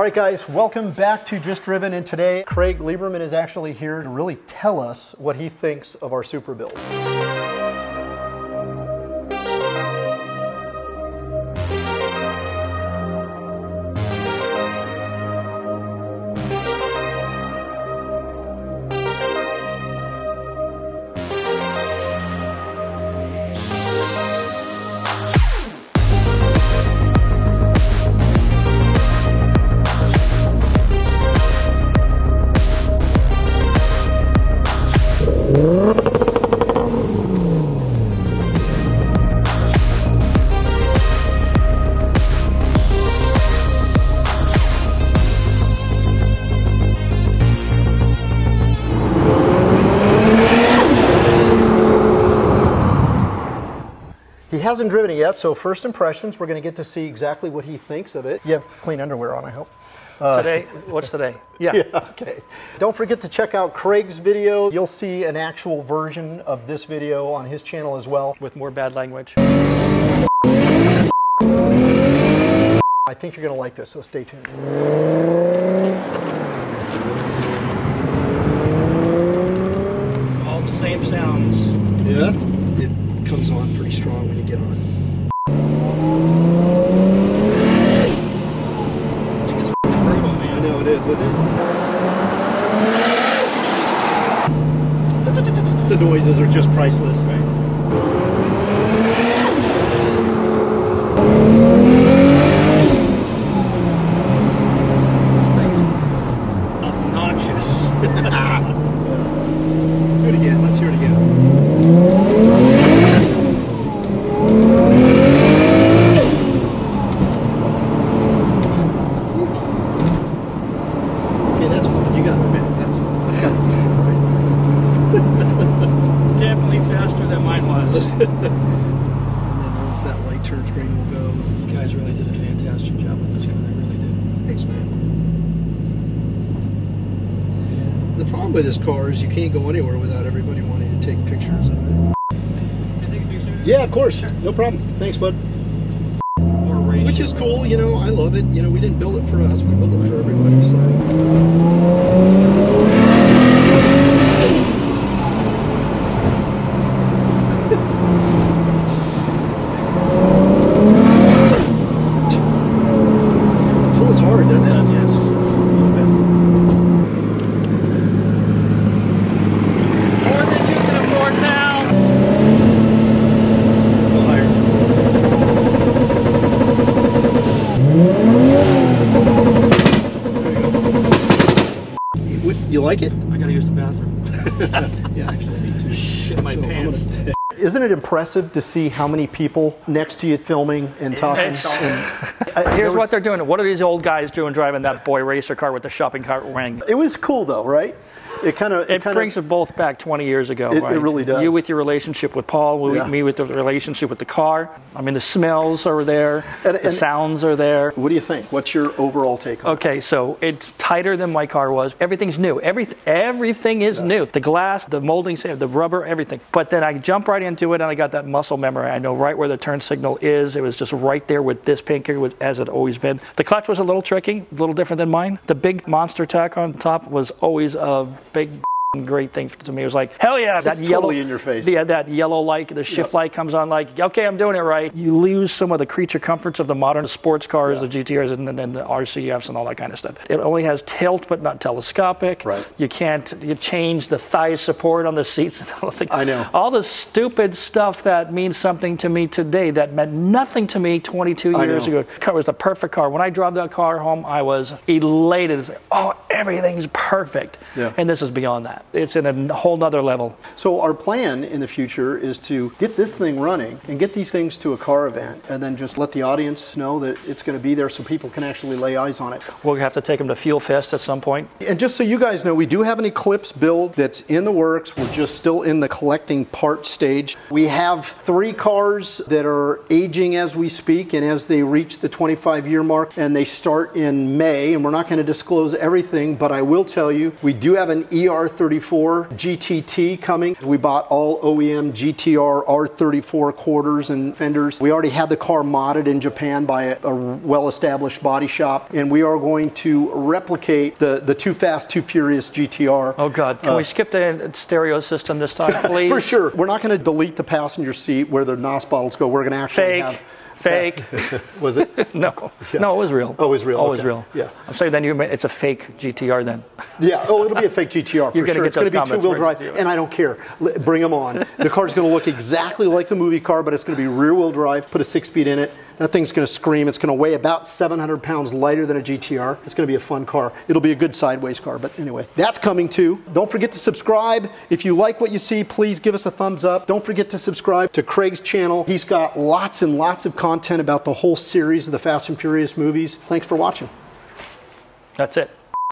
right, guys, welcome back to Just Driven, and today Craig Lieberman is actually here to really tell us what he thinks of our Supra build. He hasn't driven it yet, so first impressions, we're going to get to see exactly what he thinks of it. You have clean underwear on, I hope. Today? What's today? Yeah. Yeah, okay. Don't forget to check out Craig's video. You'll see an actual version of this video on his channel as well. With more bad language. I think you're going to like this, so stay tuned. All the same sounds. Yeah? It comes on pretty strong when you get on it. I think it's brutal, man. I know it is, The noises are just priceless. Right. This thing's obnoxious. Do it again, let's hear it again. Okay, that's fun. You gotta admit, that's gotta be fun, right? Definitely faster than mine was. And then once that light turns green, we'll go. You guys really did a fantastic job with this car. I really did. Thanks, man. The problem with this car is you can't go anywhere without everybody wanting to take pictures of it. Can I take a picture? Yeah, of course. No problem. Thanks, bud. More race. Which is cool, you know, I love it. You know, we didn't build it for us, we built it for everybody, so. Pulls hard, doesn't it? Yes. More than you can afford now. Go higher. You like it? I gotta use the bathroom. Yeah, actually, me too. Shit my pants. Isn't it impressive to see how many people next to you filming and talking? Here's what they're doing. What are these old guys doing driving that boy racer car with the shopping cart ring? It was cool though, right? It brings us both back 20 years ago. It right? really does. You with your relationship with Paul, Yeah. me with the relationship with the car. I mean, the smells are there, the sounds are there. What do you think? What's your overall take on it? Okay, so it's tighter than my car was. Everything's new. Everything is new. The glass, the molding, the rubber, everything. But then I jump right into it, and I got that muscle memory. I know right where the turn signal is. It was just right there with this pinker, as it always been. The clutch was a little tricky, a little different than mine. The big monster tack on top was always a big great thing to me. It was like, hell yeah, that It's yellow totally in your face. Yeah, that yellow light, the shift light comes on like, okay, I'm doing it right. You lose some of the creature comforts of the modern sports cars, the GTRs and the RCFs and all that kind of stuff. It only has tilt but not telescopic. Right. You change the thigh support on the seats. I know. All the stupid stuff that means something to me today that meant nothing to me 22 years ago. The car was the perfect car. When I drove that car home, I was elated. It's like, oh, everything's perfect. Yeah. And this is beyond that. It's in a whole nother level. So our plan in the future is to get this thing running and get these things to a car event and then just let the audience know that it's going to be there so people can actually lay eyes on it. We'll have to take them to Fuel Fest at some point. And just so you guys know, we do have an Eclipse build that's in the works. We're just still in the collecting part stage. We have 3 cars that are aging as we speak and as they reach the 25-year mark, and they start in May, and we're not going to disclose everything anything, but I will tell you, we do have an ER34 GTT coming. We bought all OEM GTR R34 quarters and fenders. We already had the car modded in Japan by a well-established body shop, and we are going to replicate the Too Fast, Too Furious GTR. Oh God, can we skip the stereo system this time, please? For sure. We're not going to delete the passenger seat where the NOS bottles go. We're going to actually have... Fake. Was it? No. Yeah. No, it was real. Oh, it was real. Always okay. real. Yeah. I'm saying then it's a fake GTR then. Yeah. Oh, it'll be a fake GTR for sure. It's going to be two-wheel drive, and I don't care. Bring them on. The car's going to look exactly like the movie car, but it's going to be rear-wheel drive. Put a 6-speed in it. That thing's going to scream. It's going to weigh about 700 pounds lighter than a GTR. It's going to be a fun car. It'll be a good sideways car, but anyway, that's coming too. Don't forget to subscribe. If you like what you see, please give us a thumbs up. Don't forget to subscribe to Craig's channel. He's got lots and lots of content about the whole series of the Fast and Furious movies. Thanks for watching. That's it.